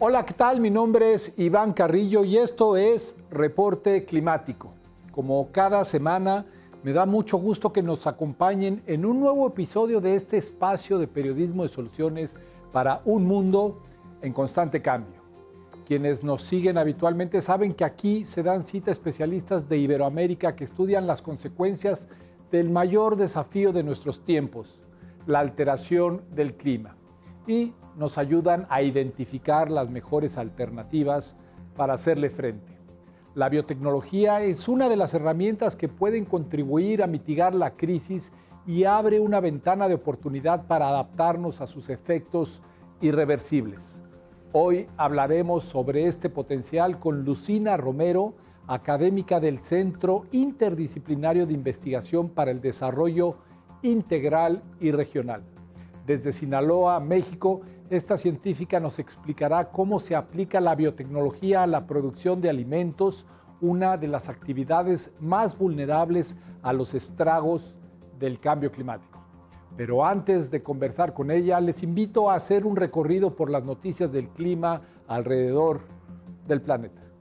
Hola, ¿qué tal? Mi nombre es Iván Carrillo y esto es Reporte Climático. Como cada semana, me da mucho gusto que nos acompañen en un nuevo episodio de este espacio de periodismo de soluciones para un mundo en constante cambio. Quienes nos siguen habitualmente saben que aquí se dan cita a especialistas de Iberoamérica que estudian las consecuencias del mayor desafío de nuestros tiempos, la alteración del clima, y nos ayudan a identificar las mejores alternativas para hacerle frente. La biotecnología es una de las herramientas que pueden contribuir a mitigar la crisis y abre una ventana de oportunidad para adaptarnos a sus efectos irreversibles. Hoy hablaremos sobre este potencial con Lucina Romero, académica del Centro Interdisciplinario de Investigación para el Desarrollo Integral y Regional. Desde Sinaloa, México, esta científica nos explicará cómo se aplica la biotecnología a la producción de alimentos, una de las actividades más vulnerables a los estragos del cambio climático. Pero antes de conversar con ella, les invito a hacer un recorrido por las noticias del clima alrededor del planeta.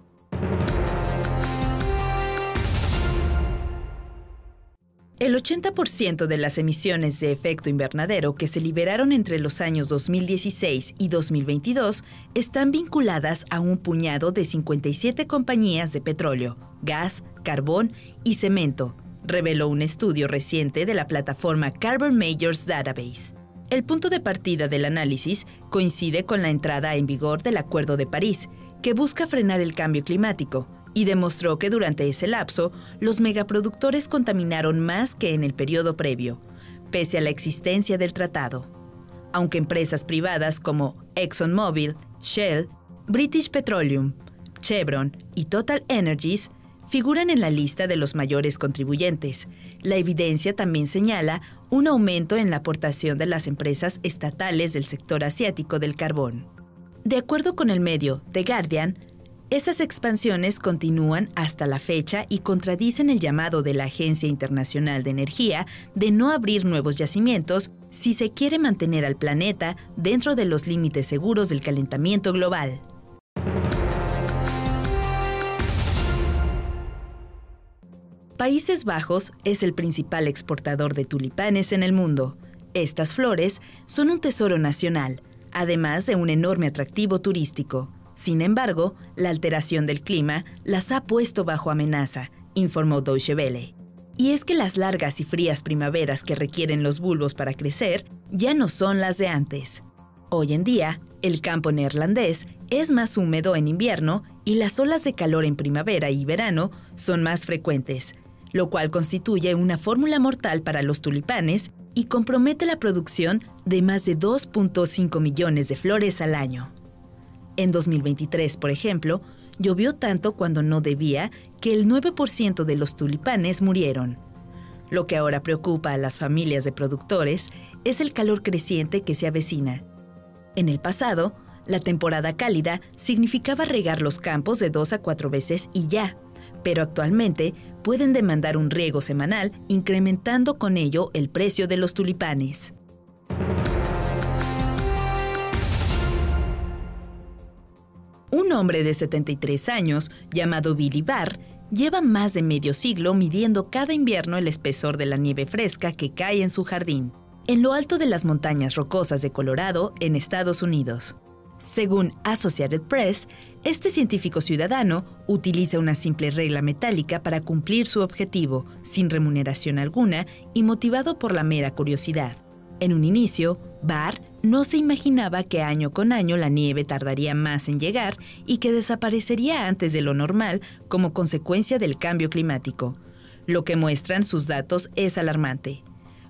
El 80% de las emisiones de efecto invernadero que se liberaron entre los años 2016 y 2022 están vinculadas a un puñado de 57 compañías de petróleo, gas, carbón y cemento, reveló un estudio reciente de la plataforma Carbon Majors Database. El punto de partida del análisis coincide con la entrada en vigor del Acuerdo de París, que busca frenar el cambio climático, y demostró que durante ese lapso, los megaproductores contaminaron más que en el periodo previo, pese a la existencia del tratado. Aunque empresas privadas como ExxonMobil, Shell, British Petroleum, Chevron y Total Energies figuran en la lista de los mayores contribuyentes, la evidencia también señala un aumento en la aportación de las empresas estatales del sector asiático del carbón. De acuerdo con el medio The Guardian, esas expansiones continúan hasta la fecha y contradicen el llamado de la Agencia Internacional de Energía de no abrir nuevos yacimientos si se quiere mantener al planeta dentro de los límites seguros del calentamiento global. Países Bajos es el principal exportador de tulipanes en el mundo. Estas flores son un tesoro nacional, además de un enorme atractivo turístico. Sin embargo, la alteración del clima las ha puesto bajo amenaza, informó Deutsche Welle. Y es que las largas y frías primaveras que requieren los bulbos para crecer ya no son las de antes. Hoy en día, el campo neerlandés es más húmedo en invierno y las olas de calor en primavera y verano son más frecuentes, lo cual constituye una fórmula mortal para los tulipanes y compromete la producción de más de 2.5 millones de flores al año. En 2023, por ejemplo, llovió tanto cuando no debía que el 9% de los tulipanes murieron. Lo que ahora preocupa a las familias de productores es el calor creciente que se avecina. En el pasado, la temporada cálida significaba regar los campos de 2 a 4 veces y ya, pero actualmente pueden demandar un riego semanal, incrementando con ello el precio de los tulipanes. Un hombre de 73 años, llamado Billy Barr, lleva más de medio siglo midiendo cada invierno el espesor de la nieve fresca que cae en su jardín, en lo alto de las montañas rocosas de Colorado, en Estados Unidos. Según Associated Press, este científico ciudadano utiliza una simple regla metálica para cumplir su objetivo, sin remuneración alguna y motivado por la mera curiosidad. En un inicio, Barr no se imaginaba que año con año la nieve tardaría más en llegar y que desaparecería antes de lo normal como consecuencia del cambio climático. Lo que muestran sus datos es alarmante,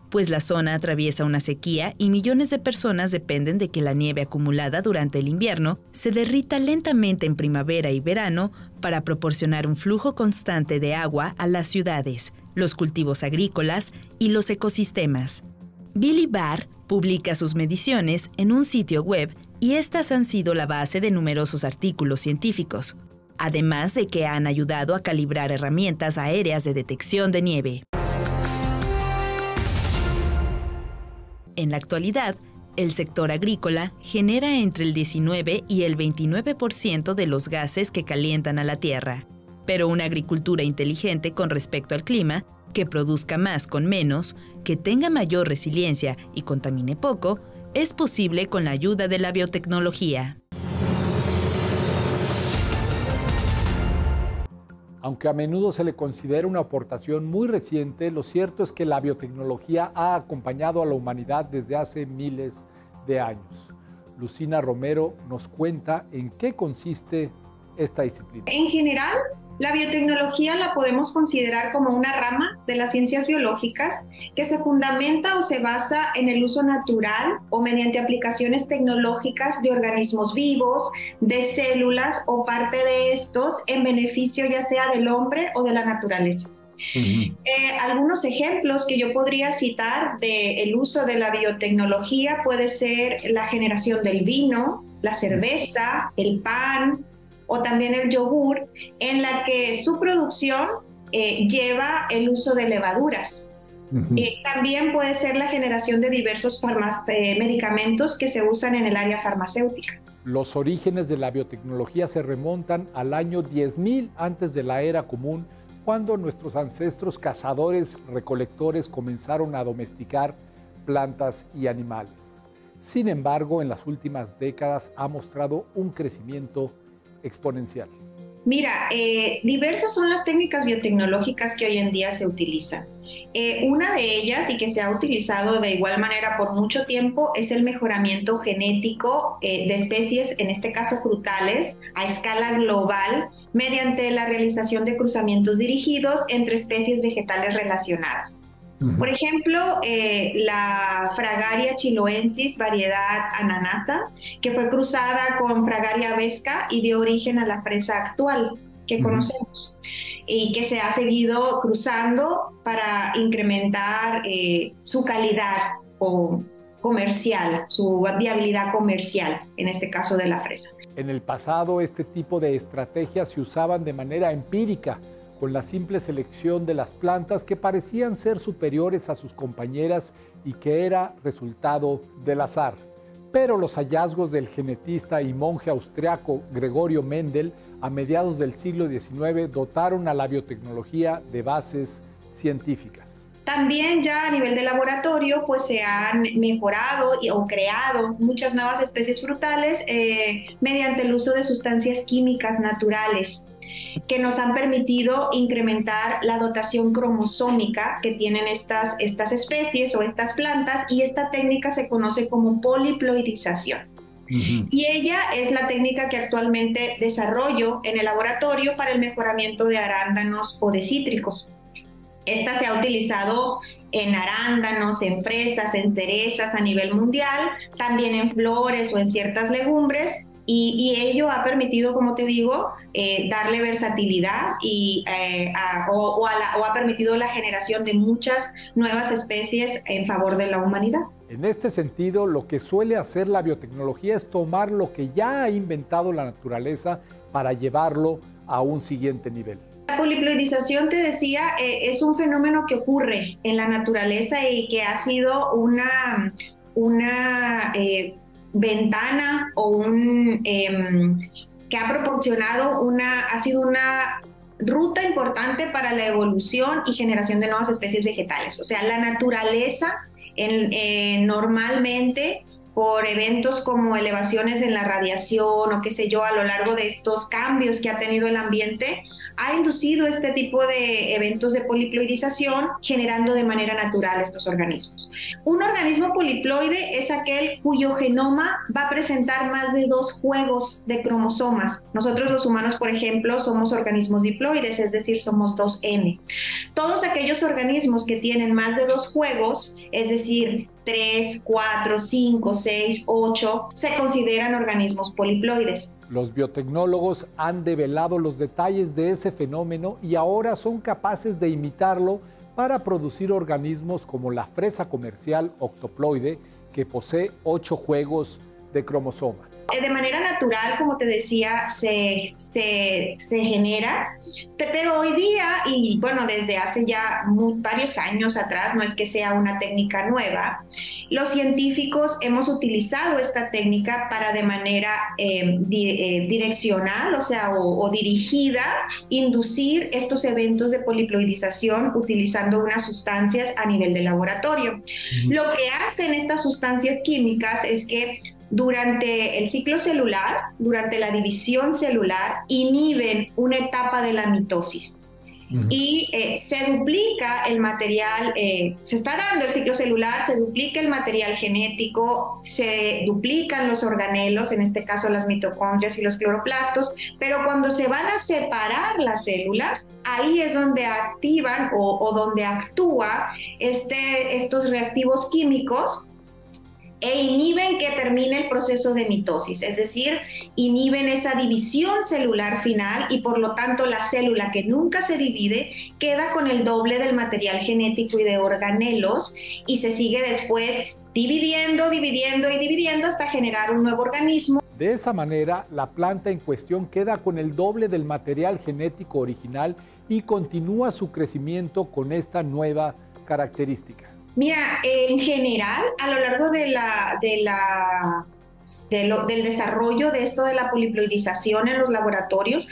pues la zona atraviesa una sequía y millones de personas dependen de que la nieve acumulada durante el invierno se derrita lentamente en primavera y verano para proporcionar un flujo constante de agua a las ciudades, los cultivos agrícolas y los ecosistemas. Billy Barr publica sus mediciones en un sitio web y estas han sido la base de numerosos artículos científicos, además de que han ayudado a calibrar herramientas aéreas de detección de nieve. En la actualidad, El sector agrícola genera entre el 19 y el 29% de los gases que calientan a la Tierra. Pero una agricultura inteligente con respecto al clima, que produzca más con menos, que tenga mayor resiliencia y contamine poco, es posible con la ayuda de la biotecnología. Aunque a menudo se le considera una aportación muy reciente, lo cierto es que la biotecnología ha acompañado a la humanidad desde hace miles de años. Lucina Romero nos cuenta en qué consiste esta disciplina. En general, la biotecnología la podemos considerar como una rama de las ciencias biológicas que se fundamenta o se basa en el uso natural o mediante aplicaciones tecnológicas de organismos vivos, de células o parte de estos en beneficio ya sea del hombre o de la naturaleza. Algunos ejemplos que yo podría citar del uso de la biotecnología puede ser la generación del vino, la cerveza, el pan, o también el yogur, en la que su producción lleva el uso de levaduras. También puede ser la generación de diversos medicamentos que se usan en el área farmacéutica. Los orígenes de la biotecnología se remontan al año 10.000 antes de la era común, cuando nuestros ancestros cazadores-recolectores comenzaron a domesticar plantas y animales. Sin embargo, en las últimas décadas ha mostrado un crecimiento exponencial. Mira, diversas son las técnicas biotecnológicas que hoy en día se utilizan. Una de ellas, y que se ha utilizado de igual manera por mucho tiempo, es el mejoramiento genético de especies, en este caso frutales, a escala global, mediante la realización de cruzamientos dirigidos entre especies vegetales relacionadas. Por ejemplo, la Fragaria chiloensis, variedad ananasa, que fue cruzada con Fragaria vesca y dio origen a la fresa actual que conocemos, y que se ha seguido cruzando para incrementar su calidad comercial, su viabilidad comercial, en este caso de la fresa. En el pasado, este tipo de estrategias se usaban de manera empírica, con la simple selección de las plantas que parecían ser superiores a sus compañeras y que era resultado del azar. Pero los hallazgos del genetista y monje austriaco Gregorio Mendel a mediados del siglo XIX dotaron a la biotecnología de bases científicas. También ya a nivel de laboratorio pues se han mejorado o creado muchas nuevas especies frutales mediante el uso de sustancias químicas naturales que nos han permitido incrementar la dotación cromosómica que tienen estas especies o estas plantas, y esta técnica se conoce como poliploidización. Y ella es la técnica que actualmente desarrollo en el laboratorio para el mejoramiento de arándanos o de cítricos. Esta se ha utilizado en arándanos, en fresas, en cerezas a nivel mundial, también en flores o en ciertas legumbres, y ello ha permitido, como te digo, darle versatilidad o ha permitido la generación de muchas nuevas especies en favor de la humanidad. En este sentido, lo que suele hacer la biotecnología es tomar lo que ya ha inventado la naturaleza para llevarlo a un siguiente nivel. La poliploidización, te decía, es un fenómeno que ocurre en la naturaleza y que ha sido una ventana o que ha proporcionado ha sido una ruta importante para la evolución y generación de nuevas especies vegetales. O sea, la naturaleza normalmente, por eventos como elevaciones en la radiación o qué sé yo, a lo largo de estos cambios que ha tenido el ambiente, ha inducido este tipo de eventos de poliploidización, generando de manera natural estos organismos. Un organismo poliploide es aquel cuyo genoma va a presentar más de 2 juegos de cromosomas. Nosotros los humanos, por ejemplo, somos organismos diploides, es decir, somos 2N. Todos aquellos organismos que tienen más de 2 juegos, es decir, 3, 4, 5, 6, 8, se consideran organismos poliploides. Los biotecnólogos han develado los detalles de ese fenómeno y ahora son capaces de imitarlo para producir organismos como la fresa comercial octoploide, que posee 8 juegos de cromosomas. De manera natural, como te decía, se genera, pero hoy día, y bueno, desde hace ya varios años atrás, no es que sea una técnica nueva, los científicos hemos utilizado esta técnica para de manera direccional, o sea, o dirigida, inducir estos eventos de poliploidización utilizando unas sustancias a nivel de laboratorio. Lo que hacen estas sustancias químicas es que durante el ciclo celular, durante la división celular, inhiben una etapa de la mitosis. Y se duplica el material, se está dando el ciclo celular, se duplica el material genético, se duplican los organelos, en este caso las mitocondrias y los cloroplastos, pero cuando se van a separar las células, ahí es donde activan o donde actúa estos reactivos químicos e inhiben que termine el proceso de mitosis, es decir, inhiben esa división celular final y por lo tanto la célula que nunca se divide queda con el doble del material genético y de organelos y se sigue después dividiendo hasta generar un nuevo organismo. De esa manera, la planta en cuestión queda con el doble del material genético original y continúa su crecimiento con esta nueva característica. Mira, en general, a lo largo del desarrollo de esto de la poliploidización en los laboratorios,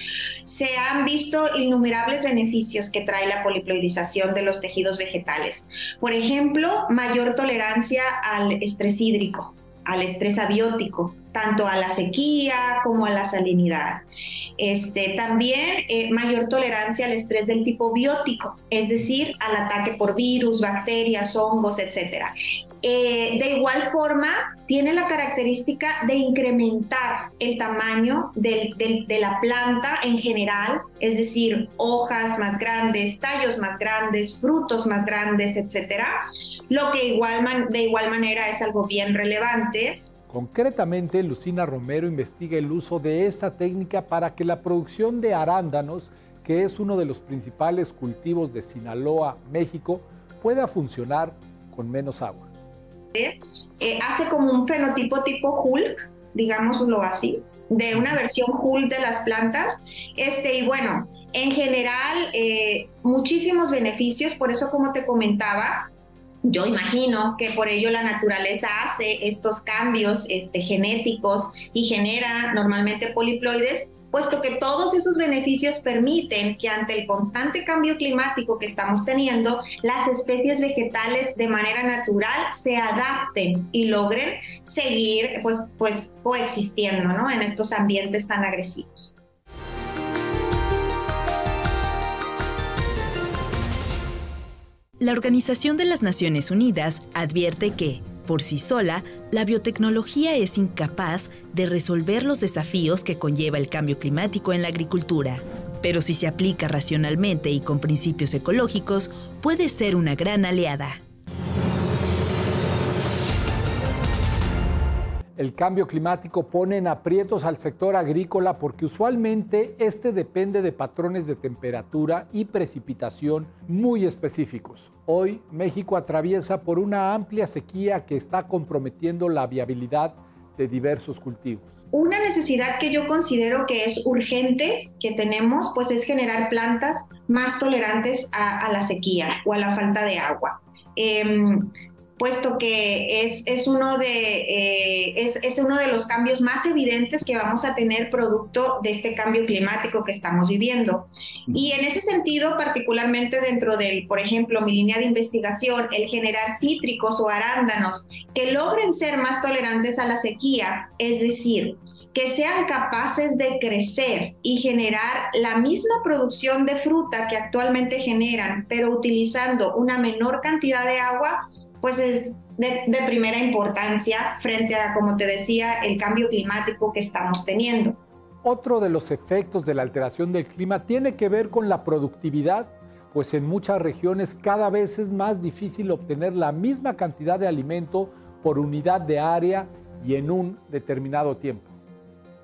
se han visto innumerables beneficios que trae la poliploidización de los tejidos vegetales. Por ejemplo, mayor tolerancia al estrés hídrico, al estrés abiótico, tanto a la sequía como a la salinidad. También mayor tolerancia al estrés del tipo biótico, es decir, al ataque por virus, bacterias, hongos, etc. De igual forma, tiene la característica de incrementar el tamaño de la planta en general, es decir, hojas más grandes, tallos más grandes, frutos más grandes, etc. Lo que de igual manera es algo bien relevante. Concretamente, Lucina Romero investiga el uso de esta técnica para que la producción de arándanos, que es uno de los principales cultivos de Sinaloa, México, pueda funcionar con menos agua. Hace como un fenotipo tipo Hulk, digámoslo así, de una versión Hulk de las plantas. Y bueno, en general, muchísimos beneficios, por eso como te comentaba, yo imagino que por ello la naturaleza hace estos cambios genéticos y genera normalmente poliploides, puesto que todos esos beneficios permiten que ante el constante cambio climático que estamos teniendo, las especies vegetales de manera natural se adapten y logren seguir pues coexistiendo, ¿no?, en estos ambientes tan agresivos. La Organización de las Naciones Unidas advierte que, por sí sola, la biotecnología es incapaz de resolver los desafíos que conlleva el cambio climático en la agricultura. Pero si se aplica racionalmente y con principios ecológicos, puede ser una gran aliada. El cambio climático pone en aprietos al sector agrícola porque usualmente depende de patrones de temperatura y precipitación muy específicos. Hoy, México atraviesa por una amplia sequía que está comprometiendo la viabilidad de diversos cultivos. Una necesidad que yo considero que es urgente que tenemos, pues es generar plantas más tolerantes a la sequía o a la falta de agua. Puesto que es uno de los cambios más evidentes que vamos a tener producto de este cambio climático que estamos viviendo. Y en ese sentido, particularmente dentro del, por ejemplo, mi línea de investigación, el generar cítricos o arándanos que logren ser más tolerantes a la sequía, es decir, que sean capaces de crecer y generar la misma producción de fruta que actualmente generan, pero utilizando una menor cantidad de agua, pues es de primera importancia frente a, como te decía, el cambio climático que estamos teniendo. Otro de los efectos de la alteración del clima tiene que ver con la productividad, pues en muchas regiones cada vez es más difícil obtener la misma cantidad de alimento por unidad de área y en un determinado tiempo.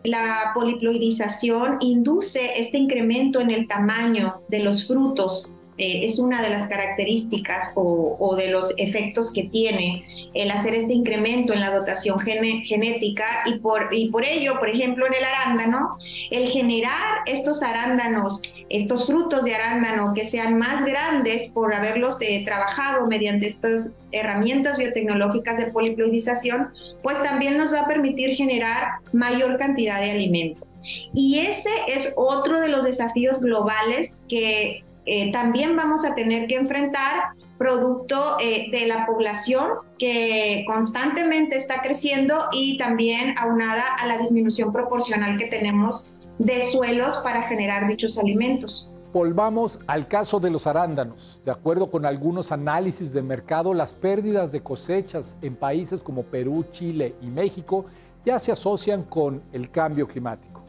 La poliploidización induce este incremento en el tamaño de los frutos es una de las características o de los efectos que tiene el hacer este incremento en la dotación genética y por ello, por ejemplo, en el arándano, el generar estos arándanos, estos frutos de arándano que sean más grandes por haberlos trabajado mediante estas herramientas biotecnológicas de poliploidización, pues también nos va a permitir generar mayor cantidad de alimento. Y ese es otro de los desafíos globales que también vamos a tener que enfrentar producto de la población que constantemente está creciendo y también aunada a la disminución proporcional que tenemos de suelos para generar dichos alimentos. Volvamos al caso de los arándanos. De acuerdo con algunos análisis de mercado, las pérdidas de cosechas en países como Perú, Chile y México ya se asocian con el cambio climático.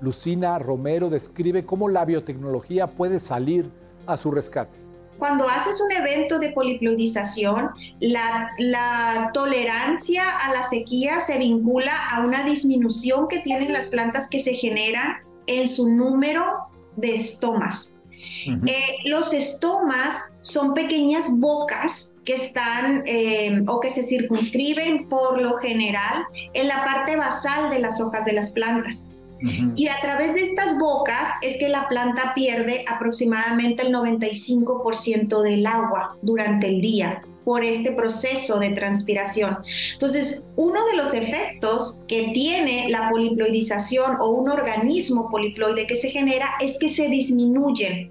Lucina Romero describe cómo la biotecnología puede salir a su rescate. Cuando haces un evento de poliploidización, la tolerancia a la sequía se vincula a una disminución que tienen las plantas que se generan en su número de estomas. Los estomas son pequeñas bocas que están o que se circunscriben por lo general en la parte basal de las hojas de las plantas. Y a través de estas bocas es que la planta pierde aproximadamente el 95% del agua durante el día por este proceso de transpiración. Entonces, uno de los efectos que tiene la poliploidización o un organismo poliploide que se genera es que se disminuyen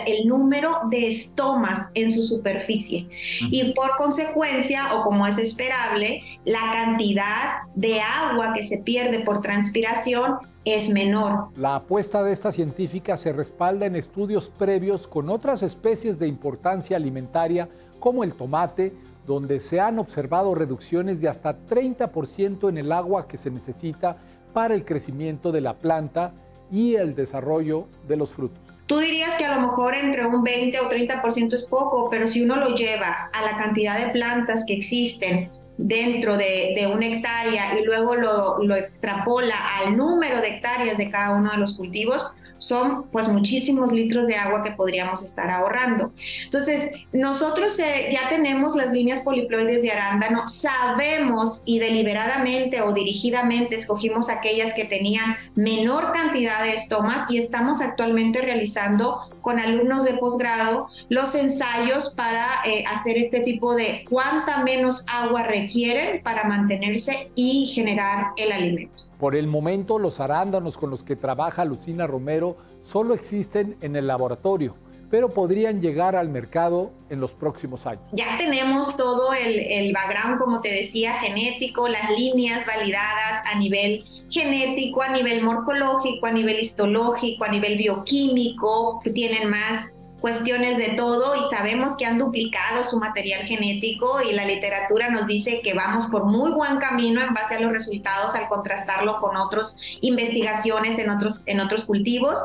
el número de estomas en su superficie. Y por consecuencia, o como es esperable, la cantidad de agua que se pierde por transpiración es menor. La apuesta de esta científica se respalda en estudios previos con otras especies de importancia alimentaria como el tomate, donde se han observado reducciones de hasta 30% en el agua que se necesita para el crecimiento de la planta y el desarrollo de los frutos. Tú dirías que a lo mejor entre un 20 o 30% es poco, pero si uno lo lleva a la cantidad de plantas que existen dentro de una hectárea y luego lo extrapola al número de hectáreas de cada uno de los cultivos, son pues muchísimos litros de agua que podríamos estar ahorrando. Entonces, nosotros ya tenemos las líneas poliploides de arándano, sabemos y deliberadamente o dirigidamente escogimos aquellas que tenían menor cantidad de estomas y estamos actualmente realizando con alumnos de posgrado los ensayos para hacer este tipo de cuánta menos agua requieren para mantenerse y generar el alimento. Por el momento, los arándanos con los que trabaja Lucina Romero solo existen en el laboratorio, pero podrían llegar al mercado en los próximos años. Ya tenemos todo el background, como te decía, genético, las líneas validadas a nivel genético, a nivel morfológico, a nivel histológico, a nivel bioquímico, que tienen más cuestiones de todo y sabemos que han duplicado su material genético y la literatura nos dice que vamos por muy buen camino en base a los resultados al contrastarlo con otras investigaciones en otros cultivos.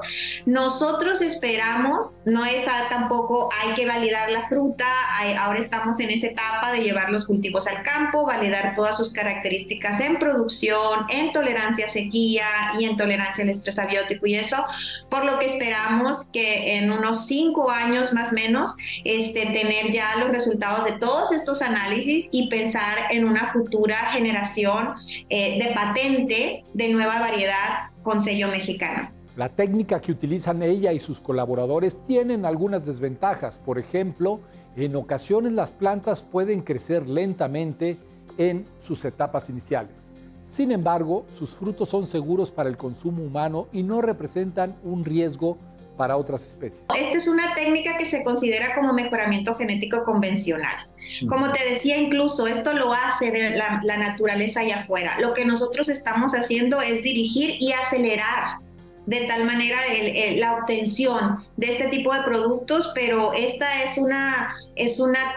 Nosotros esperamos, no es tampoco hay que validar la fruta, ahora estamos en esa etapa de llevar los cultivos al campo, validar todas sus características en producción, en tolerancia a sequía y en tolerancia al estrés abiótico y eso, por lo que esperamos que en unos 5 años más o menos tener ya los resultados de todos estos análisis y pensar en una futura generación de patente de nueva variedad con sello mexicano. La técnica que utilizan ella y sus colaboradores tienen algunas desventajas. Por ejemplo, en ocasiones las plantas pueden crecer lentamente en sus etapas iniciales. Sin embargo, sus frutos son seguros para el consumo humano y no representan un riesgo para otras especies. Esta es una técnica que se considera como mejoramiento genético convencional. Como te decía, incluso esto lo hace de la naturaleza allá afuera. Lo que nosotros estamos haciendo es dirigir y acelerar de tal manera la obtención de este tipo de productos, pero esta es una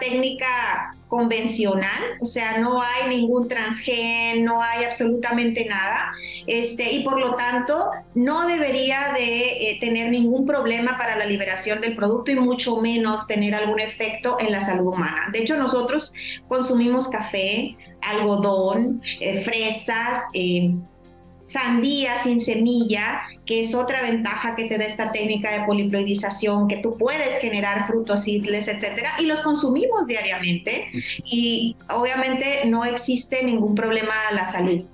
técnica convencional, o sea, no hay ningún transgen, no hay absolutamente nada, y por lo tanto no debería de tener ningún problema para la liberación del producto y mucho menos tener algún efecto en la salud humana. De hecho, nosotros consumimos café, algodón, fresas, sandía sin semilla, que es otra ventaja que te da esta técnica de poliploidización, que tú puedes generar frutos seedless, etcétera, y los consumimos diariamente y obviamente no existe ningún problema a la salud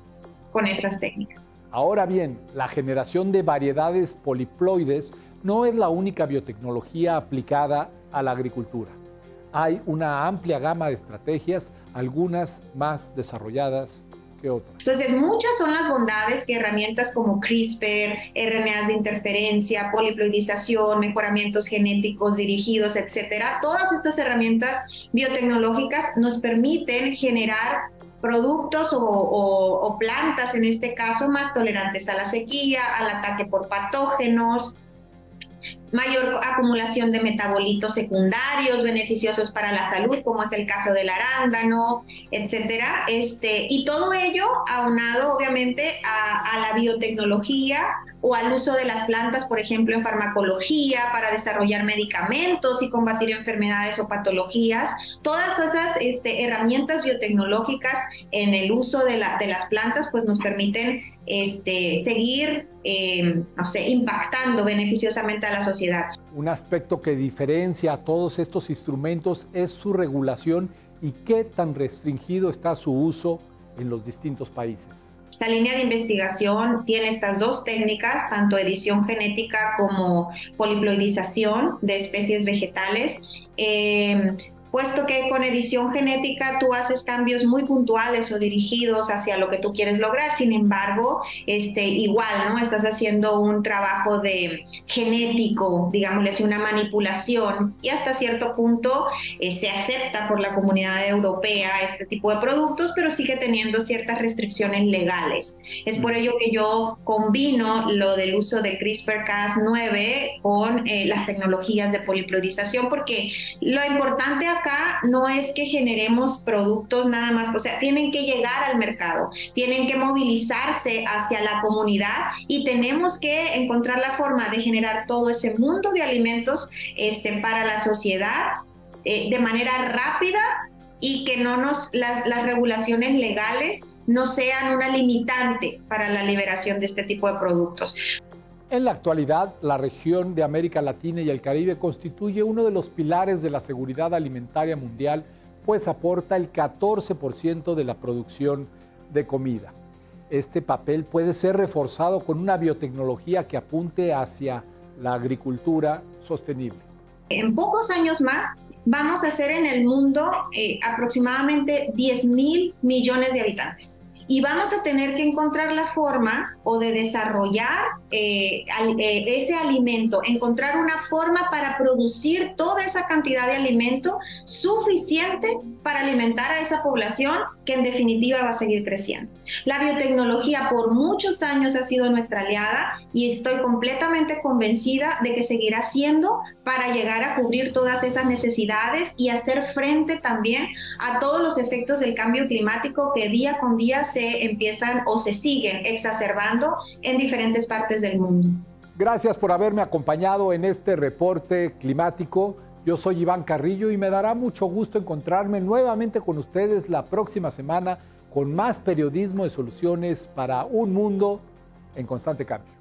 con estas técnicas. Ahora bien, la generación de variedades poliploides no es la única biotecnología aplicada a la agricultura. Hay una amplia gama de estrategias, algunas más desarrolladas que otras. Entonces, muchas son las bondades que herramientas como CRISPR, RNAs de interferencia, poliploidización, mejoramientos genéticos dirigidos, etcétera, todas estas herramientas biotecnológicas nos permiten generar productos o plantas, en este caso, más tolerantes a la sequía, al ataque por patógenos, mayor acumulación de metabolitos secundarios beneficiosos para la salud, como es el caso del arándano, etcétera. Y todo ello aunado, obviamente, a la biotecnología o al uso de las plantas, por ejemplo, en farmacología, para desarrollar medicamentos y combatir enfermedades o patologías. Todas esas herramientas biotecnológicas en el uso de las plantas, pues nos permiten seguir impactando beneficiosamente a la sociedad. Un aspecto que diferencia a todos estos instrumentos es su regulación y qué tan restringido está su uso en los distintos países. La línea de investigación tiene estas dos técnicas, tanto edición genética como poliploidización de especies vegetales. Puesto que con edición genética tú haces cambios muy puntuales o dirigidos hacia lo que tú quieres lograr. Sin embargo, igual, ¿no? Estás haciendo un trabajo de genético, digámosle así, una manipulación, y hasta cierto punto se acepta por la comunidad europea este tipo de productos, pero sigue teniendo ciertas restricciones legales. Es por ello que yo combino lo del uso del CRISPR-Cas9 con las tecnologías de poliploidización, porque lo importante acá no es que generemos productos nada más, o sea, tienen que llegar al mercado, tienen que movilizarse hacia la comunidad y tenemos que encontrar la forma de generar todo ese mundo de alimentos para la sociedad de manera rápida y que las regulaciones legales no sean una limitante para la liberación de este tipo de productos. En la actualidad, la región de América Latina y el Caribe constituye uno de los pilares de la seguridad alimentaria mundial, pues aporta el 14% de la producción de comida. Este papel puede ser reforzado con una biotecnología que apunte hacia la agricultura sostenible. En pocos años más, vamos a ser en el mundo aproximadamente 10,000 millones de habitantes. Y vamos a tener que encontrar la forma o de desarrollar ese alimento, encontrar una forma para producir toda esa cantidad de alimento suficiente para alimentar a esa población que en definitiva va a seguir creciendo. La biotecnología por muchos años ha sido nuestra aliada y estoy completamente convencida de que seguirá siendo para llegar a cubrir todas esas necesidades y hacer frente también a todos los efectos del cambio climático que día con día se empiezan o se siguen exacerbando en diferentes partes del mundo. Gracias por haberme acompañado en este reporte climático. Yo soy Iván Carrillo y me dará mucho gusto encontrarme nuevamente con ustedes la próxima semana con más periodismo de soluciones para un mundo en constante cambio.